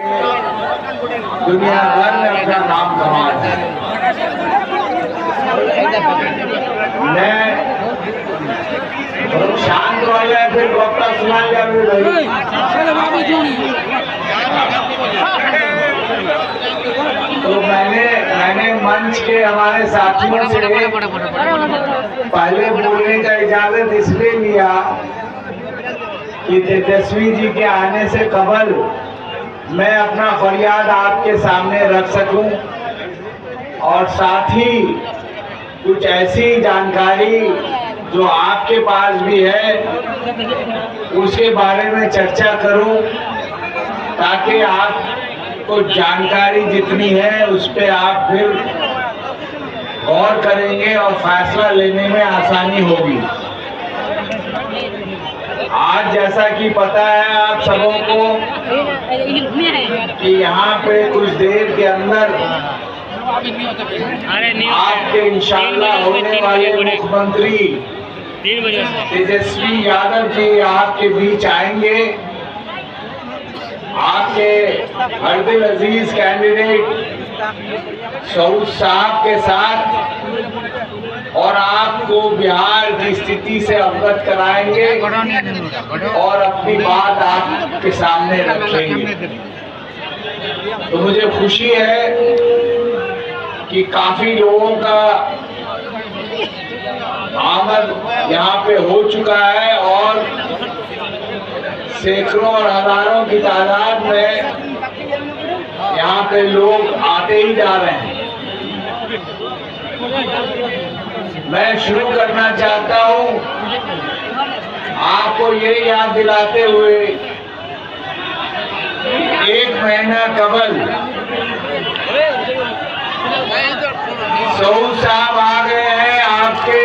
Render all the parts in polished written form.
दुनिया भर में अपना नाम कमाया है। मैं शांत हो जाए फिर वक्ता सुना जाए। तो मैंने मंच के हमारे साथियों से पहले बोलने का इजाजत इसलिए लिया कि तेजस्वी जी के आने से कबल मैं अपना फरियाद आपके सामने रख सकूं और साथ ही कुछ ऐसी जानकारी जो आपके पास भी है उसके बारे में चर्चा करूं ताकि आपको जानकारी जितनी है उस पर आप फिर गौर करेंगे और फैसला लेने में आसानी होगी। आज जैसा कि पता है आप सबों को कि यहाँ पे कुछ देर के अंदर आपके इंशाअल्लाह होने वाले मुख्यमंत्री तेजस्वी यादव जी आपके बीच आएंगे। आपके हरदिल अजीज कैंडिडेट सऊद साहब के साथ और आपको बिहार की स्थिति से अवगत कराएंगे और अपनी बात आपके सामने रखेंगे। तो मुझे खुशी है कि काफी लोगों का आमद यहाँ पे हो चुका है और सैकड़ों और हजारों की तादाद में यहाँ पे लोग आते ही जा रहे हैं। मैं शुरू करना चाहता हूँ आपको ये याद दिलाते हुए एक महीना कबल सऊद साहब आ गए हैं आपके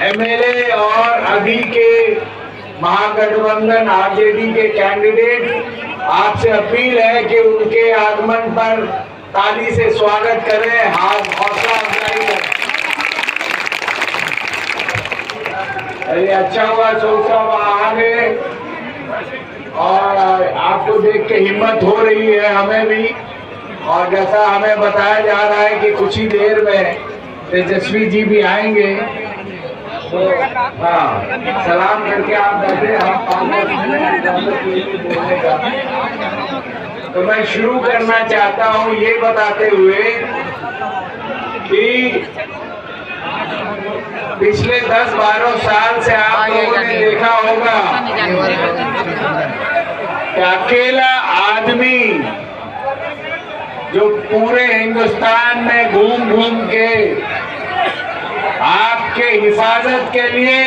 एमएलए और अभी के महागठबंधन आरजेडी के कैंडिडेट। आपसे अपील है कि उनके आगमन पर ताली से स्वागत करें, हाथ हौसला अफजाई करें। अरे अच्छा हुआ सऊद साहब आ गए और आपको देख के हिम्मत हो रही है हमें भी। और जैसा हमें बताया जा रहा है कि कुछ ही देर में तेजस्वी जी भी आएंगे तो हाँ सलाम करके आप बैठे। हम 5-10 मिनट बोलने का तो मैं शुरू करना चाहता हूँ ये बताते हुए कि पिछले 10-12 साल से आप लोगों ने देखा होगा कि अकेला आदमी जो पूरे हिंदुस्तान में घूम घूम के आपके हिफाजत के लिए,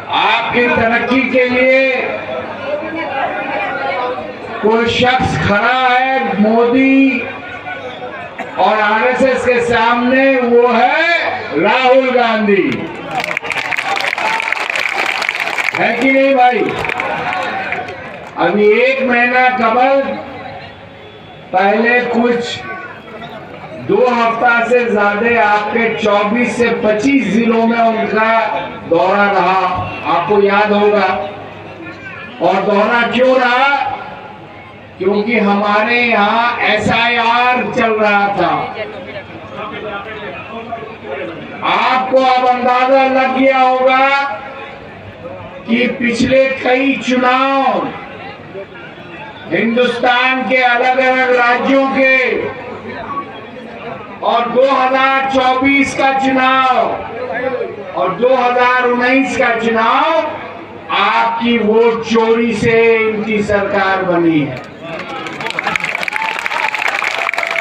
आपकी तरक्की के लिए कोई शख्स खड़ा है मोदी और आरएसएस के सामने, वो है राहुल गांधी। है कि नहीं भाई? अभी एक महीना कबल पहले कुछ 2 हफ्ता से ज्यादा आपके 24 से 25 जिलों में उनका दौरा रहा, आपको याद होगा। और दौरा क्यों रहा? क्योंकि हमारे यहाँ एसआईआर चल रहा था। आपको अब अंदाजा लग गया होगा कि पिछले कई चुनाव हिंदुस्तान के अलग अलग राज्यों के और 2024 का चुनाव और 2019 का चुनाव आपकी वोट चोरी से इनकी सरकार बनी है।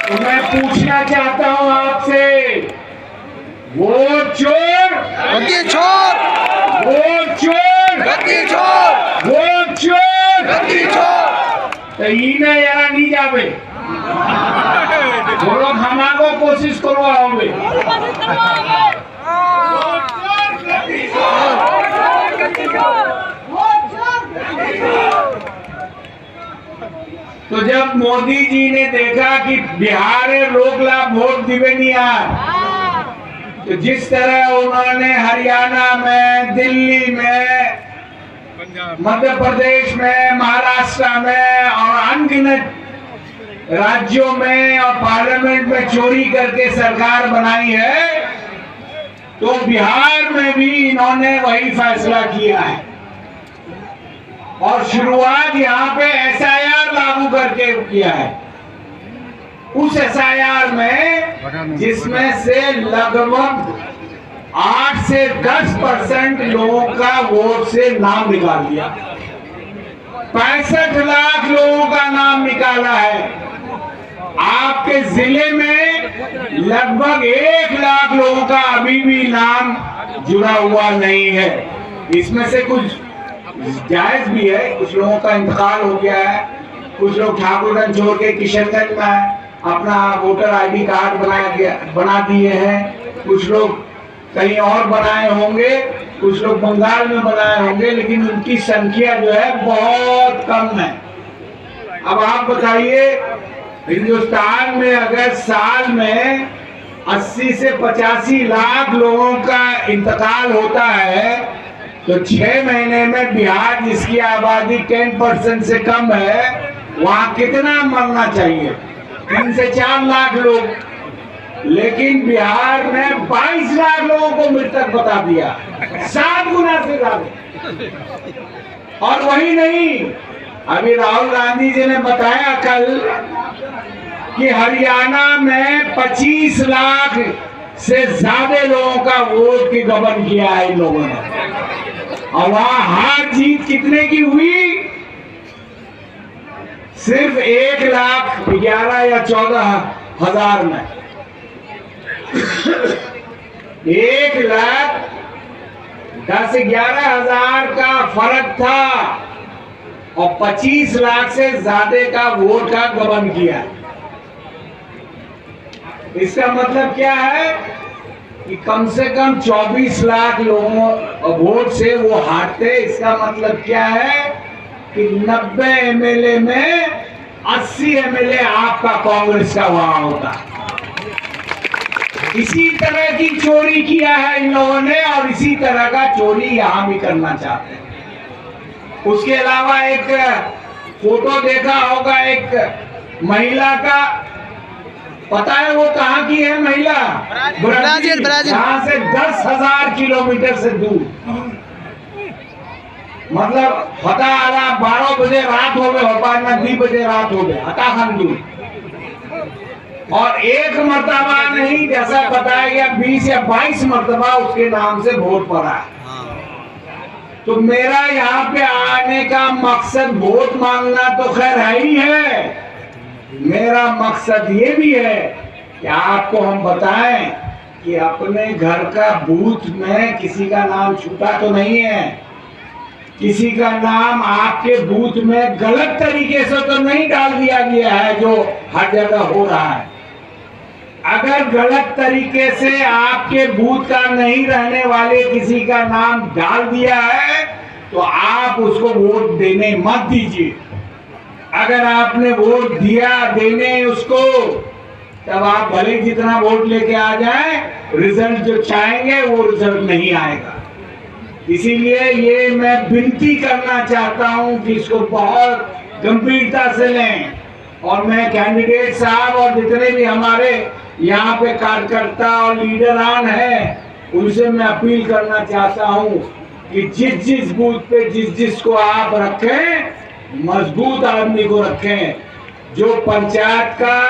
तो मैं पूछना चाहता हूं आपसे, वोट चोर गद्दी छोड़, वोट चोर गद्दी छोड़, वोट चोर गद्दी छोड़। तो इन्हें यार नहीं जावे बोलो, हमारे कोशिश करवाओगे। तो जब मोदी जी ने देखा कि बिहार लोग ला वोट दिवे नहीं आ, तो जिस तरह उन्होंने हरियाणा में, दिल्ली में, मध्य प्रदेश में, महाराष्ट्र में और अनगिनत राज्यों में और पार्लियामेंट में चोरी करके सरकार बनाई है, तो बिहार में भी इन्होंने वही फैसला किया है और शुरुआत यहाँ पे एसआईआर लागू करके किया है। उस एसआईआर में जिसमें से लगभग 8 से 10% लोगों का वोट से नाम निकाल दिया। 65 लाख लोगों का नाम निकाला है। आपके जिले में लगभग 1 लाख लोगों का अभी भी नाम जुड़ा हुआ नहीं है। इसमें से कुछ जायज भी है, कुछ लोगों का इंतकाल हो गया है, कुछ लोग ठाकुरगंज छोड़ के किशनगंज में अपना वोटर आईडी कार्ड बना दिए हैं, कुछ लोग कहीं और बनाए होंगे, कुछ लोग बंगाल में बनाए होंगे, लेकिन उनकी संख्या जो है बहुत कम है। अब आप बताइए, हिंदुस्तान में अगर साल में 80 से 85 लाख लोगों का इंतकाल होता है, तो 6 महीने में बिहार जिसकी आबादी 10% से कम है, वहां कितना मरना चाहिए? 3 से 4 लाख लोग। लेकिन बिहार ने 22 लाख लोगों को मृतक बता दिया, 7 गुना से ज्यादा। और वही नहीं, अभी राहुल गांधी जी ने बताया कल कि हरियाणा में 25 लाख से ज्यादा लोगों का वोट की गबन किया है इन लोगों ने। और वहां हार जीत कितने की हुई? सिर्फ 1,11,000 या 14,000 में। 1,10,11,000 का फर्क था और 25 लाख से ज्यादा का वोट का गबन किया। इसका मतलब क्या है कि कम से कम 24 लाख लोगों वोट से वो हारते। इसका मतलब क्या है कि 90 एमएलए में 80 एमएलए आपका कांग्रेस का वहां होता। इसी तरह की चोरी किया है इन लोगों ने और इसी तरह का चोरी यहां भी करना चाहते हैं। उसके अलावा एक फोटो देखा होगा एक महिला का, पता है वो कहाँ की है महिला? ब्राजील। यहाँ से 10,000 किलोमीटर से दूर। मतलब पता आला 12 बजे रात हो गए, भोपाल में 2 बजे रात हो गए, हताखन दूर। और एक मर्तबा नहीं, जैसा बताया गया 20 या 22 मर्तबा उसके नाम से वोट पड़ा है। तो मेरा यहाँ पे आने का मकसद वोट मांगना तो खैर है ही है, मेरा मकसद ये भी है कि आपको हम बताएं कि अपने घर का बूथ में किसी का नाम छूटा तो नहीं है, किसी का नाम आपके बूथ में गलत तरीके से तो नहीं डाल दिया गया है जो हर जगह हो रहा है। अगर गलत तरीके से आपके बूथ का नहीं रहने वाले किसी का नाम डाल दिया है तो आप उसको वोट देने मत दीजिए। अगर आपने वोट दिया देने उसको, तब आप भले जितना वोट लेके आ जाए, रिजल्ट जो चाहेंगे वो रिजल्ट नहीं आएगा। इसीलिए ये मैं विनती करना चाहता हूं कि इसको बहुत गंभीरता से लें। और मैं कैंडिडेट साहब और जितने भी हमारे यहाँ पे कार्यकर्ता और लीडरान हैं, उनसे मैं अपील करना चाहता हूँ कि जिस बूथ पे जिस को आप रखें, मजबूत आदमी को रखें जो पंचायत का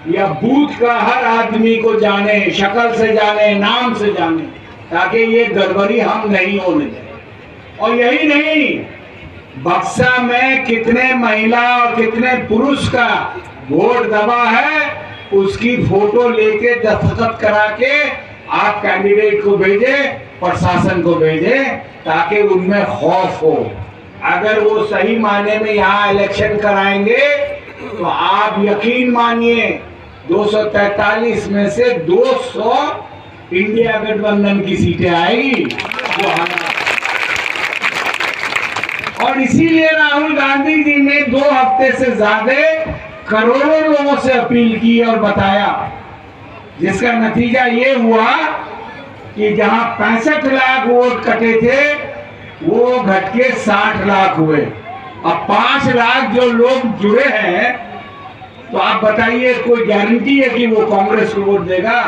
या बूथ का हर आदमी को जाने, शक्ल से जाने, नाम से जाने, ताकि ये गड़बड़ी हम नहीं होने दें। और यही नहीं, बक्सा में कितने महिला और कितने पुरुष का वोट दबा है, उसकी फोटो लेके दस्तखत करा के आप कैंडिडेट को भेजें, प्रशासन को भेजें, ताकि उनमें खौफ हो। अगर वो सही मायने में यहाँ इलेक्शन कराएंगे तो आप यकीन मानिए 243 में से 200 इंडिया गठबंधन की सीटें आएगी। और इसीलिए राहुल गांधी जी ने 2 हफ्ते से ज्यादा करोड़ों लोगों से अपील की और बताया, जिसका नतीजा ये हुआ कि जहां 65 लाख वोट कटे थे वो घट के 60 लाख हुए। अब 5 लाख जो लोग जुड़े हैं तो आप बताइए, कोई गारंटी है कि वो कांग्रेस को वोट देगा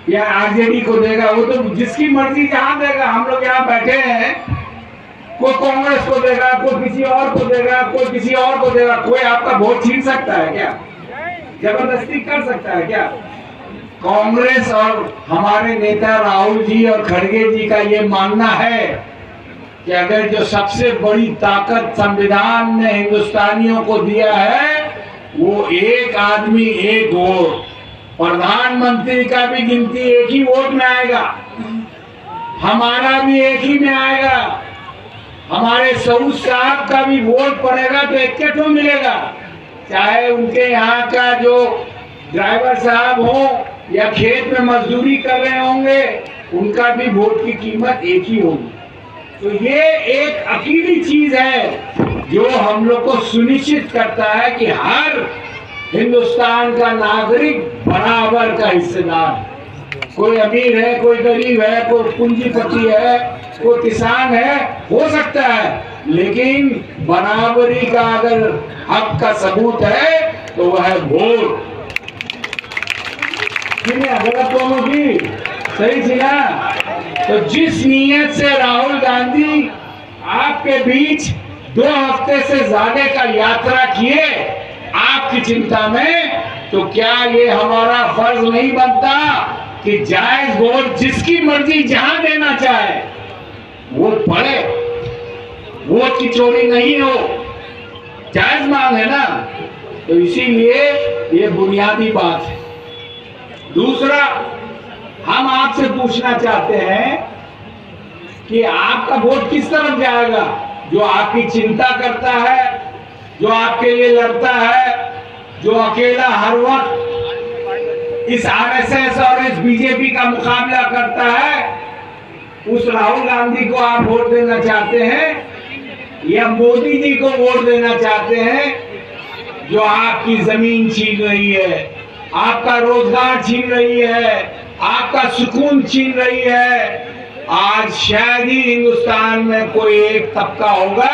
या आरजेडी को देगा? वो तो जिसकी मर्जी जहां देगा। हम लोग यहाँ बैठे हैं, कोई कांग्रेस को देगा, कोई किसी और को देगा, कोई किसी और को देगा। कोई आपका वोट छीन सकता है क्या? जबरदस्ती कर सकता है क्या? कांग्रेस और हमारे नेता राहुल जी और खड़गे जी का ये मानना है कि अगर जो सबसे बड़ी ताकत संविधान ने हिंदुस्तानियों को दिया है वो एक आदमी एक वोट, प्रधानमंत्री का भी गिनती एक ही वोट में आएगा, हमारा भी एक ही में आएगा, हमारे सऊद साहब का भी वोट पड़ेगा तो एक तो मिलेगा। चाहे उनके यहाँ का जो ड्राइवर साहब हो या खेत में मजदूरी कर रहे होंगे, उनका भी वोट की कीमत एक ही होगी। तो ये एक अकेली चीज है जो हम लोग को सुनिश्चित करता है कि हर हिंदुस्तान का नागरिक बराबर का हिस्सेदार है। कोई अमीर है, कोई गरीब है, कोई पूंजीपति है, कोई किसान है, हो सकता है, लेकिन बराबरी का अगर हक का सबूत है तो वह है वोट। गलत दोनों की सही थी ना? तो जिस नीयत से राहुल गांधी आपके बीच 2 हफ्ते से ज्यादा का यात्रा किए आपकी चिंता में, तो क्या ये हमारा फर्ज नहीं बनता कि जायज वोट जिसकी मर्जी जहां देना चाहे वो पड़े, वोट की चोरी नहीं हो, जायज मांग है ना? तो इसीलिए ये बुनियादी बात है। दूसरा, हम आपसे पूछना चाहते हैं कि आपका वोट किस तरफ जाएगा? जो आपकी चिंता करता है, जो आपके लिए लड़ता है, जो अकेला हर वक्त इस आरएसएस और इस बीजेपी का मुकाबला करता है, उस राहुल गांधी को आप वोट देना चाहते हैं या मोदी जी को वोट देना चाहते हैं जो आपकी जमीन छीन रही है, आपका रोजगार छीन रही है, आपका सुकून छीन रही है? आज शायद ही हिंदुस्तान में कोई एक तबका होगा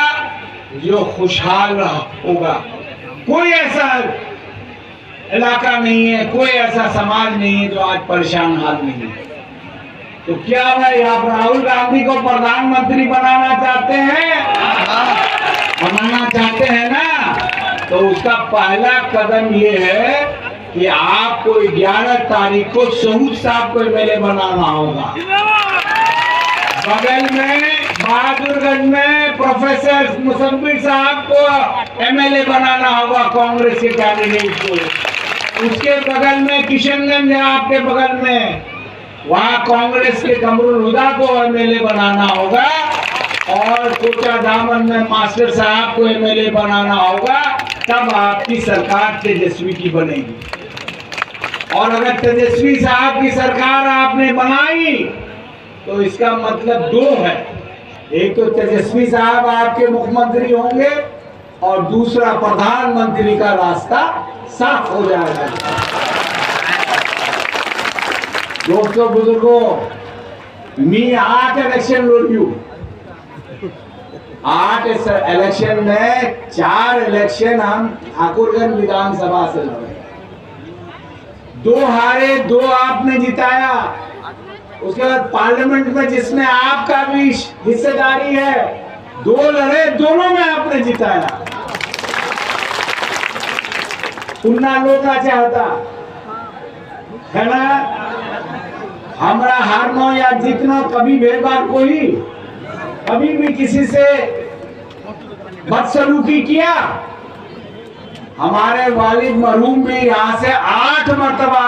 जो खुशहाल होगा। कोई ऐसा इलाका नहीं है, कोई ऐसा समाज नहीं है जो आज परेशान हाल नहीं है। तो क्या भाई आप राहुल गांधी को प्रधानमंत्री बनाना चाहते हैं? बनाना चाहते हैं ना? तो उसका पहला कदम ये है कि आपको 11 तारीख को सऊद साहब को एमएलए बनाना होगा। बगल में बहादुरगंज में प्रोफेसर मुसम्मिर साहब को एमएलए बनाना होगा, कांग्रेस के कैंडिडेट को। उसके बगल में किशनगंज है, आपके बगल में, वहाँ कांग्रेस के कमरुल हुदा को एमएलए बनाना होगा। और कोचा दामन में मास्टर साहब को एमएलए बनाना होगा। तब आपकी सरकार तेजस्वी की बनेगी। और अगर तेजस्वी साहब की सरकार आपने बनाई तो इसका मतलब 2 है। एक तो तेजस्वी साहब आपके मुख्यमंत्री होंगे और दूसरा प्रधानमंत्री का रास्ता साफ हो जाएगा। दोस्तों बुजुर्गों, मी 8 इलेक्शन लड़ू, 8 इलेक्शन में 4 इलेक्शन हम ठाकुरगंज विधानसभा से लड़े, 2 हारे, 2 आपने जिताया। उसके बाद पार्लियामेंट में जिसमें आपका भी हिस्सेदारी है, 2 लड़े, दोनों में आपने जिताया। पुन्ना लोटा चाहता है ना? हमारा हारना या जीतना कभी भेदभाव कोई कभी भी किसी से बदसलूकी किया? हमारे वालिद मरहूम भी यहाँ से 8 मरतबा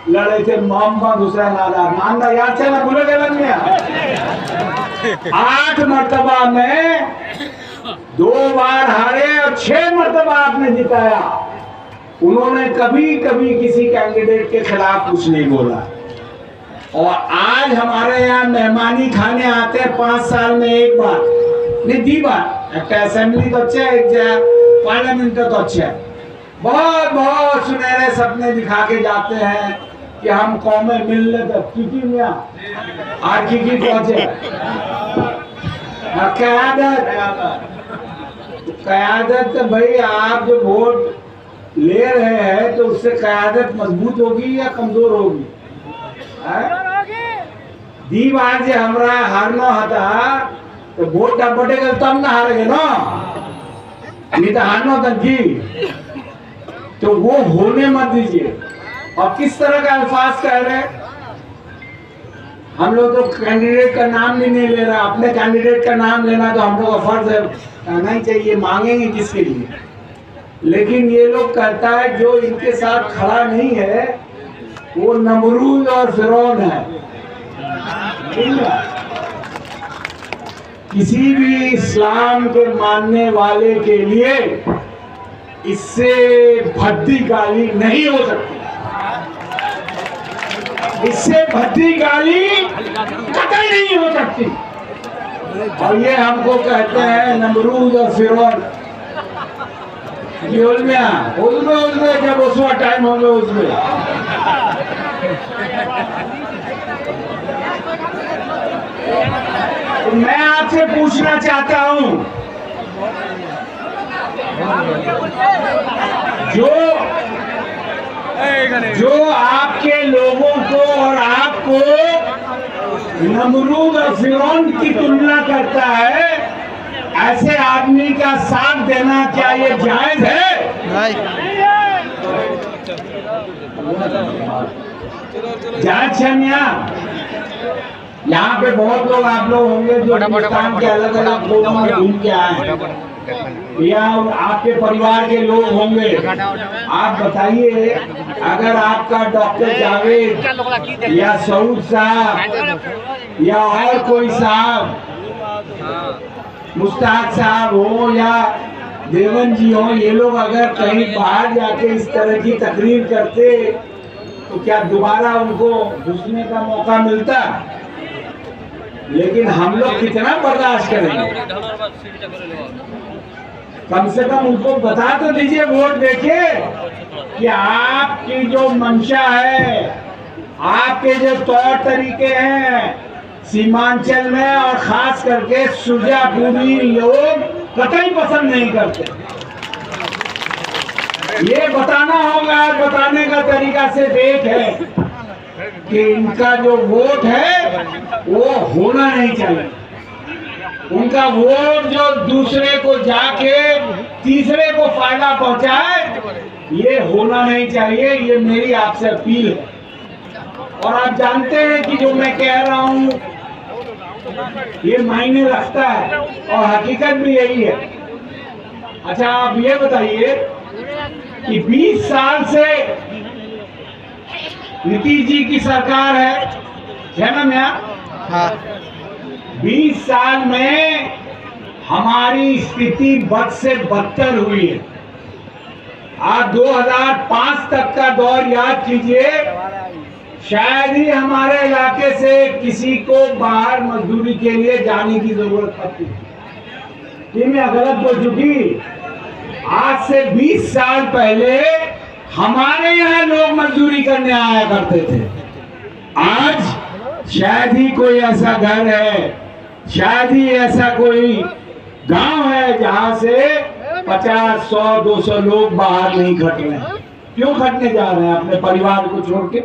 लड़े थे। मोहम्मद हुसैन आजाद, नांदा याद से ना भूले गए में 8 मरतबा में 2 बार हारे और 6 मरतबा आपने जिताया। उन्होंने कभी कभी किसी कैंडिडेट के खिलाफ कुछ नहीं बोला। और आज हमारे यहाँ मेहमानी खाने आते हैं 5 साल में एक बार, नहीं 2 बार। एक असेंबली तो अच्छा है, एक पार्लियामेंट तो अच्छा है। बहुत बहुत सुनहरे सपने दिखा के जाते हैं कि हम कौमें मिलने तक की में आज की पहुंचे। कयादत तो भाई आप जो वोट ले रहे हैं तो उससे क़यादत मजबूत होगी या कमजोर होगी? दी बार जे हमरा हारना था तो वोट बटेगा तब ना हारेंगे ना, नहीं तो हारना था जी। तो वो होने मत दीजिए। और किस तरह का अल्फाज कह रहे हैं? हम लोग तो कैंडिडेट का नाम भी नहीं ले रहा। अपने कैंडिडेट का नाम लेना तो हम लोग का फर्ज है, कहना ही चाहिए, मांगेंगे किसके लिए। लेकिन ये लोग कहता है जो इनके साथ खड़ा नहीं है वो नमरूद और फिरौन है। किसी भी इस्लाम के मानने वाले के लिए इससे भद्दी गाली नहीं हो सकती, इससे भद्दी गाली कतई नहीं हो सकती। और ये हमको कहते हैं नमरूद और फिरौन। ये उसमें जब उसमें टाइम होंगे उसमें तो मैं आपसे पूछना चाहता हूं, जो आपके लोगों को और आपको नमरूद और फिरौन की तुलना करता है, ऐसे आदमी का साथ देना क्या ये जायज है? जायज है मियां? यहाँ पे बहुत लोग आप लोग होंगे जो हिंदुस्तान के अलग अलग कोनों में घूम के आए हैं, या आपके परिवार के लोग होंगे। आप बताइए, अगर आपका डॉक्टर जावेद या सऊद साहब या और कोई साहब, मुश्ताक साहब हो या देवन जी हो, ये लोग अगर कहीं बाहर जाके इस तरह की तकरीर करते तो क्या दोबारा उनको घुसने का मौका मिलता? लेकिन हम लोग कितना बर्दाश्त करेंगे? कम से कम उनको बता तो दीजिए वोट देके कि आपकी जो मंशा है, आपके जो तौर तरीके हैं सीमांचल में और खास करके सुरजापुरी लोग कतई पसंद नहीं करते। ये बताना होगा। बताने का तरीका से देख है कि इनका जो वोट है वो होना नहीं चाहिए। उनका वोट जो दूसरे को जाके तीसरे को फायदा पहुंचाए, ये होना नहीं चाहिए। ये मेरी आपसे अपील है। और आप जानते हैं कि जो मैं कह रहा हूं ये मायने रखता है और हकीकत भी यही है। अच्छा, आप ये बताइए कि 20 साल से नीतीश जी की सरकार है ना मियां? हाँ। 20 साल में हमारी स्थिति बद से बदतर हुई है। आप 2005 तक का दौर याद कीजिए, शायद ही हमारे इलाके से किसी को बाहर मजदूरी के लिए जाने की जरूरत पड़ती। ये मैं गलत बोल चुकी? आज से 20 साल पहले हमारे यहाँ लोग मजदूरी करने आया करते थे। आज शायद ही कोई ऐसा घर है, शायद ही ऐसा कोई गांव है जहां से 50, 100, 200 लोग बाहर नहीं खट रहे हैं। क्यों खटने जा रहे हैं? अपने परिवार को छोड़ के,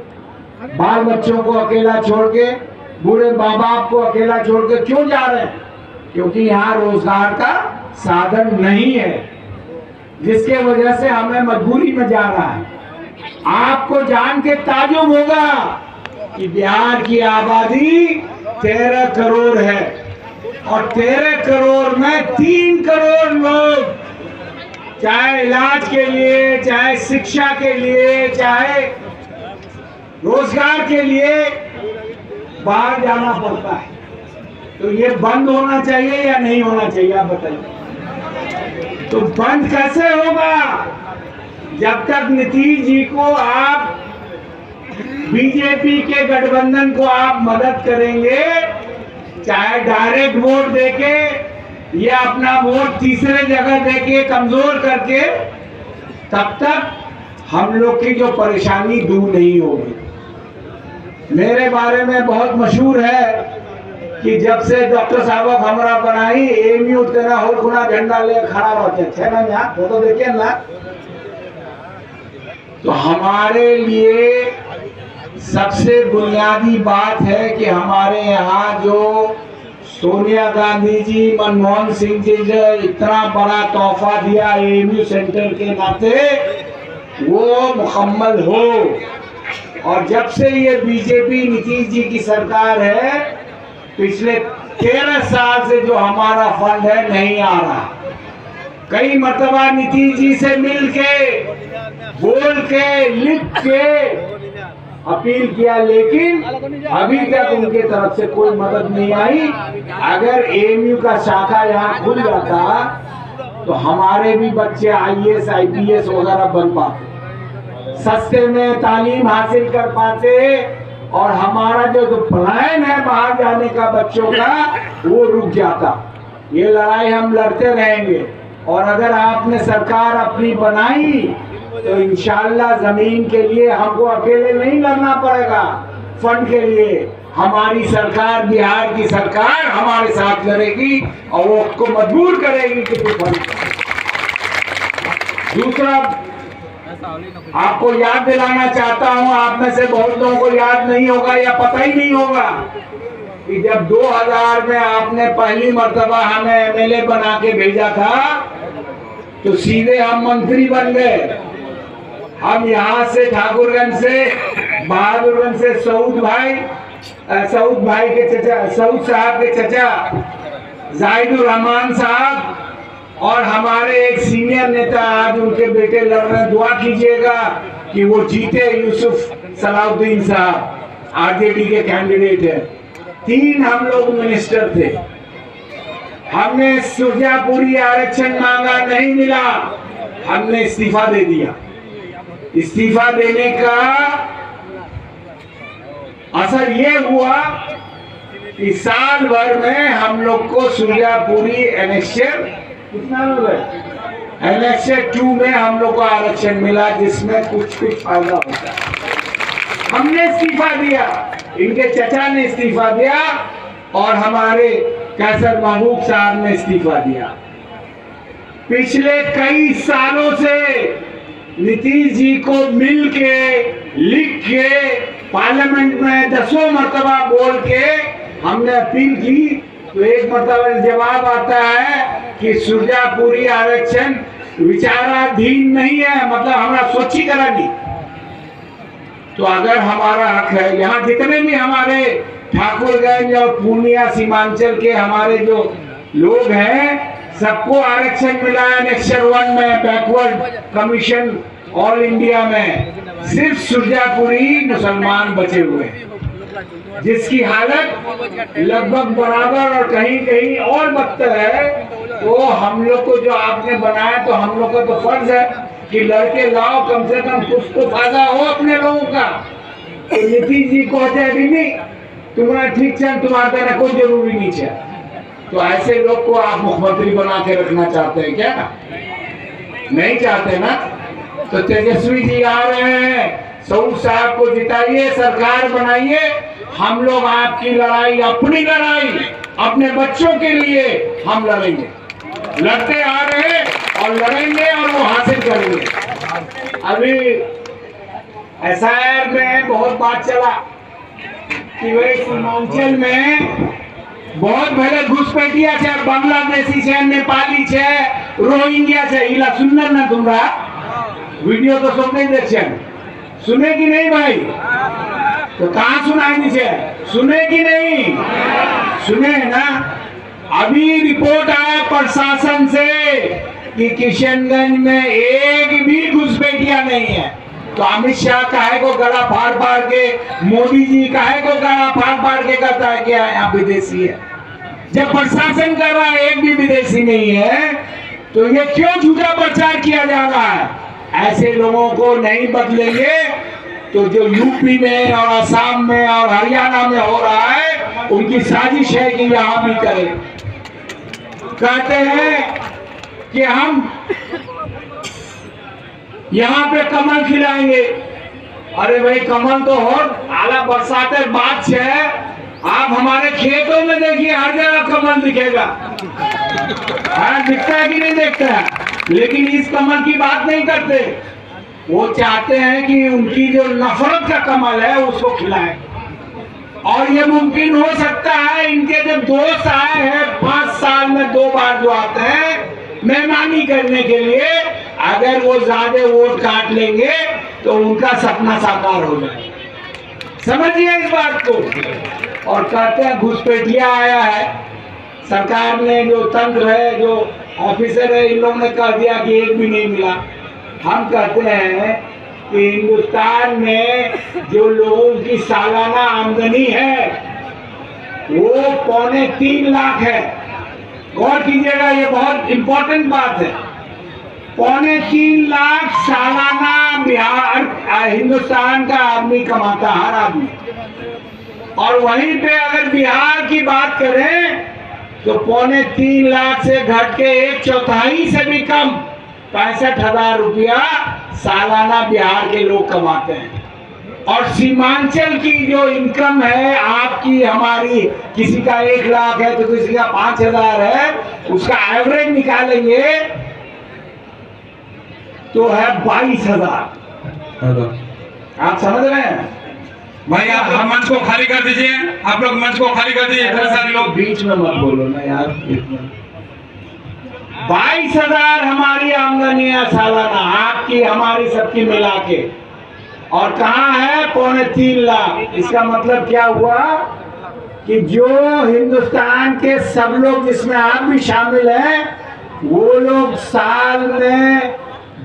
बाल बच्चों को अकेला छोड़ के, बूढ़े माँ बाप को अकेला छोड़ के क्यों जा रहे हैं? क्योंकि यहाँ रोजगार का साधन नहीं है, जिसके वजह से हमें मजबूरी में जा रहा है। आपको जान के ताज्जुब होगा कि बिहार की आबादी 13 करोड़ है और 13 करोड़ में 3 करोड़ लोग चाहे इलाज के लिए, चाहे शिक्षा के लिए, चाहे रोजगार के लिए बाहर जाना पड़ता है। तो ये बंद होना चाहिए या नहीं होना चाहिए? आप बताइए। तो बंद कैसे होगा? जब तक नीतीश जी को आप, बीजेपी के गठबंधन को आप मदद करेंगे, चाहे डायरेक्ट वोट देके या अपना वोट तीसरे जगह देके कमजोर करके, तब तक हम लोग की जो परेशानी दूर नहीं होगी। मेरे बारे में बहुत मशहूर है कि जब से डॉक्टर साहब हमरा बनाई एमयू तेरा होल खुना झंडा ले खड़ा रहते थे ना, यहाँ फोटो देखिए ना, तो हमारे लिए सबसे बुनियादी बात है कि हमारे यहाँ जो सोनिया गांधी जी, मनमोहन सिंह जी जो इतना बड़ा तोहफा दिया एएमयू सेंटर के नाते, वो मुकम्मल हो। और जब से ये बीजेपी नीतीश जी की सरकार है, पिछले 13 साल से जो हमारा फंड है नहीं आ रहा। कई मर्तबा नीतीश जी से मिल के, बोल के, लिख के अपील किया, लेकिन अभी तक उनके तरफ से कोई मदद नहीं आई। अगर एएमयू का शाखा यहाँ खुल जाता तो हमारे भी बच्चे आईएएस, आईपीएस वगैरह बन पाते, सस्ते में तालीम हासिल कर पाते, और हमारा जो प्लान है बाहर जाने का बच्चों का, वो रुक जाता। ये लड़ाई हम लड़ते रहेंगे। और अगर आपने सरकार अपनी बनाई तो इंशाल्लाह जमीन के लिए हमको अकेले नहीं लड़ना पड़ेगा। फंड के लिए हमारी सरकार, बिहार की सरकार हमारे साथ लड़ेगी और वो उसको मजबूर करेगी कि तू फंड। दूसरा, आपको याद दिलाना चाहता हूं, आप में से बहुत लोगों को याद नहीं होगा या पता ही नहीं होगा कि जब 2000 में आपने पहली मर्तबा हमें एमएलए बना के भेजा था तो सीधे हम मंत्री बन गए। हम यहाँ से ठाकुरगंज से, बहादुरगंज से सऊद भाई के चचा, सऊद साहब के चचा जाहिदुर रहमान साहब और हमारे एक सीनियर नेता, आज उनके बेटे लड़ रहे हैं, दुआ कीजिएगा कि वो जीते, यूसुफ सलाउद्दीन साहब आरजेडी के कैंडिडेट है। 3 हम लोग मिनिस्टर थे। हमने सुरजापुरी आरक्षण मांगा, नहीं मिला, हमने इस्तीफा दे दिया। इस्तीफा देने का असर ये हुआ कि साल भर में हम लोग को सुरजापुरी एनेक्सर, कितना लोग है, एनेक्सर 2 में हम लोग को आरक्षण मिला, जिसमें कुछ फायदा होता है। हमने इस्तीफा दिया, इनके चचा ने इस्तीफा दिया और हमारे कैसर महबूब साहब ने इस्तीफा दिया। पिछले कई सालों से नीतीश जी को मिल के, लिख के, पार्लियामेंट में 10 मर्तबा बोल के हमने अपील की, तो एक मर्तबा जवाब आता है कि सुरजापुरी आरक्षण विचाराधीन नहीं है, मतलब हमारा स्वच्छीकरण नहीं। तो अगर हमारा हक है, यहाँ जितने भी हमारे ठाकुरगंज और पूर्णिया सीमांचल के हमारे जो लोग हैं, सबको आरक्षण मिला है एनेक्सर 1 में, बैकवर्ड कमीशन ऑल इंडिया में। सिर्फ सुरजापुरी मुसलमान बचे हुए हैं, जिसकी हालत लगभग बराबर और कहीं कहीं और बदतर है। तो हम लोग को जो आपने बनाया, तो हम लोग का तो फर्ज है कि लड़के लाओ, कम से कम कुछ तो फायदा हो अपने लोगों का। तो नीतीश जी को नहीं, तुम्हारा ठीक है, तुम्हारा देना कोई जरूरी नहीं है। तो ऐसे लोग को आप मुख्यमंत्री बना के रखना चाहते हैं क्या? नहीं चाहते ना? तो तेजस्वी जी आ रहे हैं, सऊद साहब को जिताइए, सरकार बनाइए। हम लोग आपकी लड़ाई, अपनी लड़ाई, अपने बच्चों के लिए हम लड़ेंगे, लड़ते आ रहे हैं और लड़ेंगे और वो हासिल करेंगे। अभी एसआईआर में बहुत बात चला कि भाई सीमांचल में बहुत भले घुसपैठिया है, बांग्लादेशी है, नेपाली है, रोहिंग्या है, इला सुनना ना तुम्हारा वीडियो तो सब नहीं देख, सुने कि नहीं भाई? तो कहाँ सुनाई नीचे, सुने कि नहीं? सुने ना। अभी रिपोर्ट आया प्रशासन से कि किशनगंज में एक भी घुसपैठिया नहीं है। तो अमित शाह काहे को गला फाड़ फाड़ के, मोदी जी काहे को गला फाड़ फाड़ के कहता है कि यहाँ विदेशी है, जब प्रशासन कर रहा है एक भी विदेशी नहीं है? तो ये क्यों झूठा प्रचार किया जा रहा है? ऐसे लोगों को नहीं बदलेंगे तो जो यूपी में और असम में और हरियाणा में हो रहा है, उनकी साजिश है कि यहाँ भी करें। कहते हैं कि हम यहाँ पे कमल खिलाएंगे। अरे भाई, कमल तो हो आला बरसाते बात है। आप हमारे खेतों में देखिए, हर जगह कमल दिखेगा। हाँ, दिखता है कि नहीं दिखता है? लेकिन इस कमल की बात नहीं करते। वो चाहते हैं कि उनकी जो नफरत का कमल है उसको खिलाएं। और ये मुमकिन हो सकता है, इनके जो दोस्त आए हैं 5 साल में 2 बार जो आते हैं मेहमानी करने के लिए, अगर वो ज्यादा वोट काट लेंगे तो उनका सपना साकार हो जाए। समझिए इस बात को। और कहते हैं घुसपैठिया आया है, सरकार ने जो तंत्र है, जो ऑफिसर है, इन लोगों ने कह दिया कि एक भी नहीं मिला। हम कहते हैं कि हिंदुस्तान में जो लोगों की सालाना आमदनी है वो 3.25 लाख है। गौर कीजिएगा, ये बहुत इंपॉर्टेंट बात है। 3.25 लाख सालाना बिहार हिंदुस्तान का आदमी कमाता, हर आदमी। और वहीं पे अगर बिहार की बात करें तो 3.25 लाख से घट के 1/4 से भी कम 65,000 रुपया सालाना बिहार के लोग कमाते हैं। और सीमांचल की जो इनकम है आपकी हमारी, किसी का 1 लाख है तो किसी का 5,000 है, उसका एवरेज निकालेंगे तो है 22,000। आप समझ रहे हैं भाई? आप लोग मंच को खाली कर दीजिए, आप लोग मंच को खाली कर दीजिए। इतने सारे लोग बीच में मत बोलो ना यार। 22,000 हमारी आमदनी है सालाना, आपकी हमारी सबकी मिला के। और कहाँ है 3.25 लाख? इसका मतलब क्या हुआ कि जो हिंदुस्तान के सब लोग, जिसमें आप भी शामिल हैं, वो लोग साल में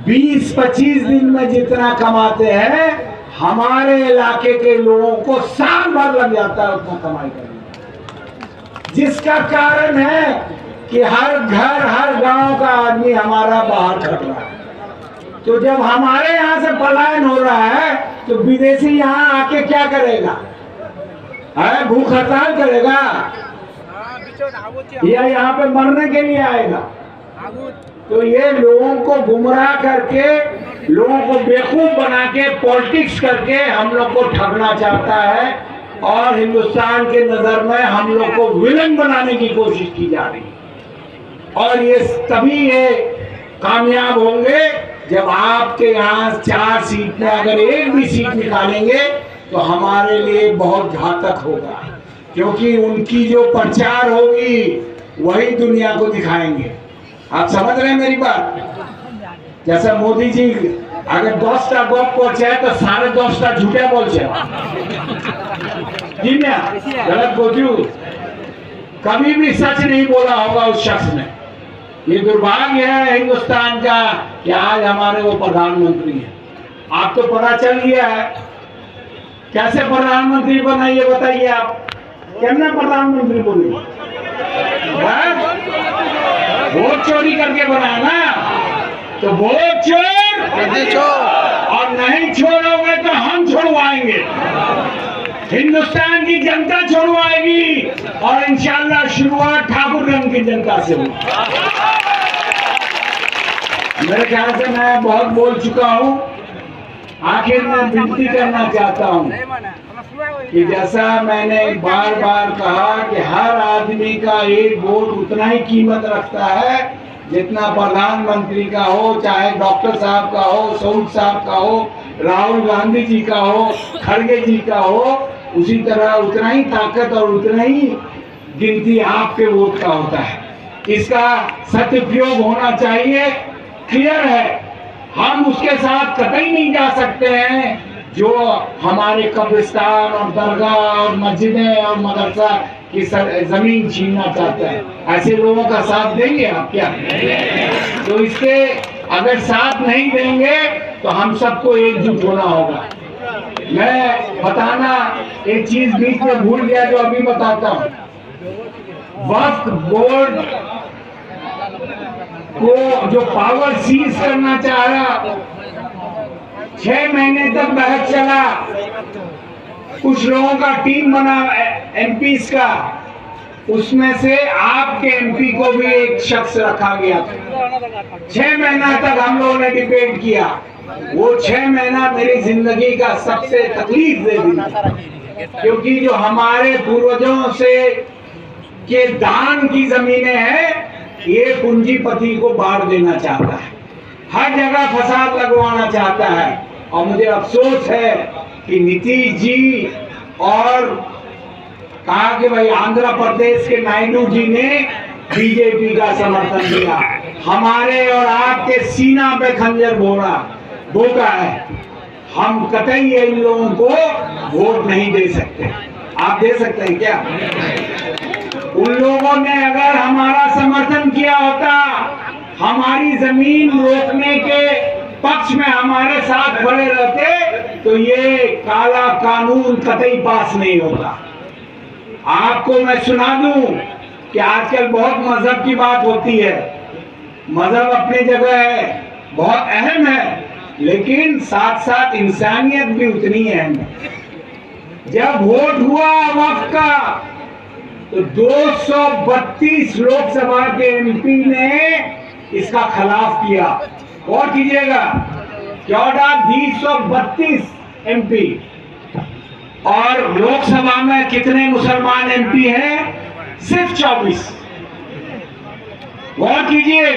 20-25 दिन में जितना कमाते हैं, हमारे इलाके के लोगों को साल भर लग जाता है उतना कमाई करने। जिसका कारण है कि हर घर, हर गांव का आदमी हमारा बाहर खट रहा है। तो जब हमारे यहाँ से पलायन हो रहा है तो विदेशी यहाँ आके क्या करेगा? है भूख हड़ताल करेगा या यहाँ पे मरने के लिए आएगा? तो ये लोगों को गुमराह करके, लोगों को बेवकूफ बना के, पॉलिटिक्स करके हम लोग को ठगना चाहता है। और हिंदुस्तान के नजर में हम लोग को विलन बनाने की कोशिश की जा रही है। और ये तभी ये कामयाब होंगे जब आपके यहाँ 4 सीट में अगर एक भी सीट निकालेंगे तो हमारे लिए बहुत घातक होगा, क्योंकि उनकी जो प्रचार होगी वही दुनिया को दिखाएंगे। आप समझ रहे हैं मेरी बात? जैसे मोदी जी अगर 10टा गप पहुंचे तो 10.5 झूठे बोल जी ना, गलत बोलू, कभी भी सच नहीं बोला होगा उस शख्स ने। ये दुर्भाग्य है हिंदुस्तान का कि आज हमारे वो प्रधानमंत्री हैं। आप तो पता चल गया है कैसे प्रधानमंत्री बना, ये बताइए आप। कैसे प्रधानमंत्री बोले? वोट चोरी करके बना ना, तो वोट चोर और नहीं छोड़ोगे तो हम छोड़वाएंगे। हिंदुस्तान की जनता छोड़वाएगी और इंशाल्लाह शुरुआत ठाकुरगंज की जनता से होगी। मेरे ख्याल से मैं बहुत बोल चुका हूँ। आखिर में विनती करना चाहता हूँ कि जैसा मैंने बार बार कहा कि हर आदमी का एक वोट उतना ही कीमत रखता है जितना प्रधानमंत्री का हो, चाहे डॉक्टर साहब का हो, सऊद साहब का हो, राहुल गांधी जी का हो, खड़गे जी का हो, उसी तरह उतना ही ताकत और उतना ही गिनती आपके वोट का होता है। इसका सदुपयोग होना चाहिए। क्लियर है, हम उसके साथ कतई नहीं जा सकते हैं जो हमारे कब्रिस्तान और दरगाह और मस्जिदें और मदरसा की जमीन छीनना चाहते हैं। ऐसे लोगों का साथ देंगे आप क्या? तो इसके अगर साथ नहीं देंगे तो हम सबको एकजुट होना होगा। मैं बताना एक चीज बीच में भूल गया जो अभी बताता हूँ। वक्फ बोर्ड को जो पावर सीज करना चाह रहा, 6 महीने तक बहस चला, कुछ लोगों का टीम बना एमपीस का, उसमें से आपके एमपी को भी एक शख्स रखा गया था। 6 महीना तक हम लोगों ने डिबेट किया। वो 6 महीना मेरी जिंदगी का सबसे तकलीफ दे दी, क्योंकि जो हमारे पूर्वजों से के दान की जमीनें हैं ये पूंजीपति को बांट देना चाहता है। हर जगह फसाद लगवाना चाहता है। और मुझे अफसोस है कि नीतीश जी और कहा कि भाई आंध्र प्रदेश के नायडू जी ने बीजेपी का समर्थन दिया। हमारे और आपके सीना पे खंजर भोंका है। हम कतई इन लोगों को वोट नहीं दे सकते। आप दे सकते हैं क्या? उन लोगों ने अगर हमारा समर्थन किया होता, हमारी जमीन रोकने के पक्ष में हमारे साथ खड़े रहते, तो ये काला कानून कतई पास नहीं होता। आपको मैं सुना दूं कि आजकल बहुत मजहब की बात होती है। मजहब अपनी जगह है, बहुत अहम है, लेकिन साथ साथ इंसानियत भी उतनी अहम है। जब वोट हुआ वक्त का, तो 232 लोकसभा के एमपी ने इसका खिलाफ किया। और कीजिएगा, 232 एमपी। और लोकसभा में कितने मुसलमान एमपी हैं? सिर्फ 24। गौर कीजिए,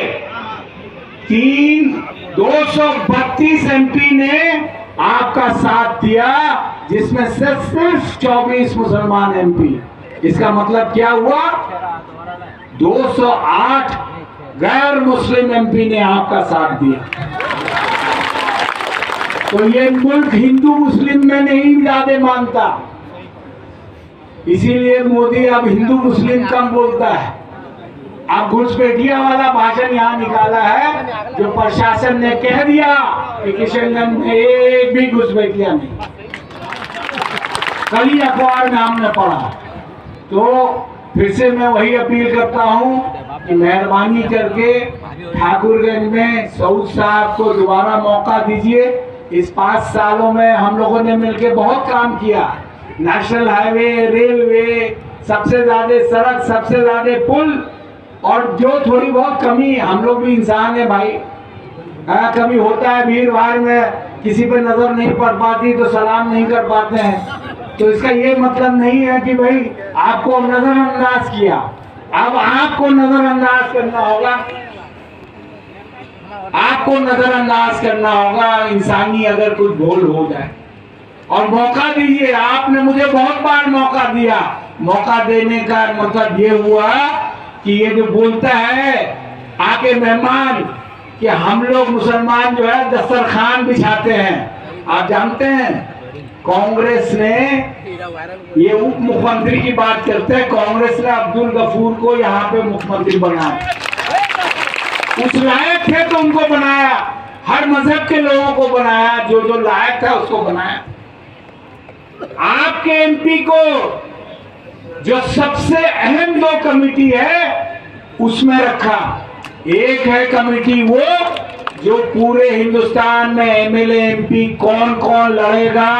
232 एमपी ने आपका साथ दिया, जिसमें से सिर्फ 24 मुसलमान एमपी। इसका मतलब क्या हुआ? 208 गैर मुस्लिम एमपी ने आपका साथ दिया। तो ये मुल्क हिंदू मुस्लिम में नहीं ज्यादा मानता, इसीलिए मोदी अब हिंदू मुस्लिम कम बोलता है। अब घुसपैठिया वाला भाषण यहाँ निकाला है, जो प्रशासन ने कह दिया कि किशनगंज में एक भी घुसपैठिया नहीं। कल ही अखबार में हमने पढ़ा। तो फिर से मैं वही अपील करता हूँ कि मेहरबानी करके ठाकुरगंज में सऊद साहब को दोबारा मौका दीजिए। इस 5 सालों में हम लोगों ने मिलकर बहुत काम किया। नेशनल हाईवे, रेलवे, सबसे ज्यादा सड़क, सबसे ज्यादा पुल। और जो थोड़ी बहुत कमी, हम लोग भी इंसान है भाई, कमी होता है। भीड़ भाड़ में किसी पे नजर नहीं पड़ पाती तो सलाम नहीं कर पाते हैं। तो इसका ये मतलब नहीं है कि भाई आपको नजरअंदाज किया। अब आपको नजरअंदाज करना होगा, आपको नजरअंदाज करना होगा इंसानी अगर कुछ भूल हो जाए। और मौका दीजिए। आपने मुझे बहुत बार मौका दिया। मौका देने का मतलब ये हुआ कि ये जो बोलता है आके मेहमान कि हम लोग मुसलमान जो है दस्तरखान बिछाते हैं। आप जानते हैं कांग्रेस ने, ये उप मुख्यमंत्री की बात करते हैं, कांग्रेस ने अब्दुल गफूर को यहाँ पे मुख्यमंत्री बनाया। उस लायक थे तो उनको बनाया, हर मजहब के लोगों को बनाया, जो जो लायक था उसको बनाया। आपके एमपी को जो सबसे अहम 2 कमेटी है उसमें रखा। एक है कमेटी वो जो पूरे हिंदुस्तान में एमएलए एमपी कौन कौन लड़ेगा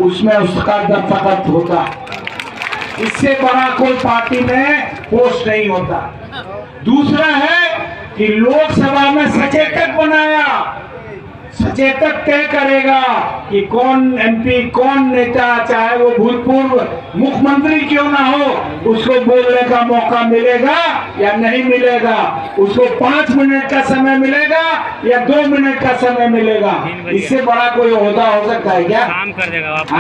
उसमें उसका दस्तखत होता। इससे बड़ा कोई पार्टी में पोस्ट नहीं होता। दूसरा है कि लोकसभा में सचेतक बनाया। सचेतक तय करेगा कि कौन एमपी, कौन नेता, चाहे वो भूतपूर्व मुख्यमंत्री क्यों ना हो, उसको बोलने का मौका मिलेगा या नहीं मिलेगा। उसको 5 मिनट का समय मिलेगा या 2 मिनट का समय मिलेगा। इससे बड़ा कोई ओहदा हो सकता है क्या? काम कर देगा आप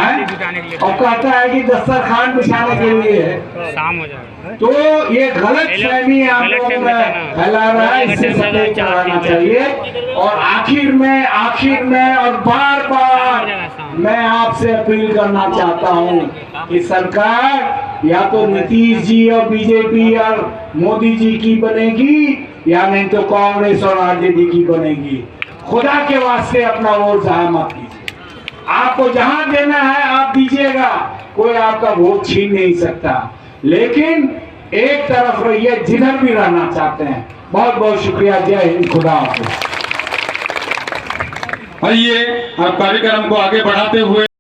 और कहता है कि दस्तरखान बिछाने के लिए है। शाम हो जाएगा। तो ये गलत फहमी आप लोगों में फैला रहा है, इससे सचेत कराना चाहिए। और आखिर में और बार बार मैं आपसे अपील करना चाहता हूं कि सरकार या तो नीतीश जी और बीजेपी और मोदी जी की बनेगी या नहीं तो कांग्रेस और आरजेडी की बनेगी। खुदा के वास्ते अपना वोट जाया मत कीजिए। आपको जहां देना है आप दीजिएगा, कोई आपका वोट छीन नहीं सकता। लेकिन एक तरफ रहिए जिधर भी रहना चाहते हैं। बहुत बहुत शुक्रिया। जय हिंद, खुदा हाफिज। आइए अब कार्यक्रम को आगे बढ़ाते हुए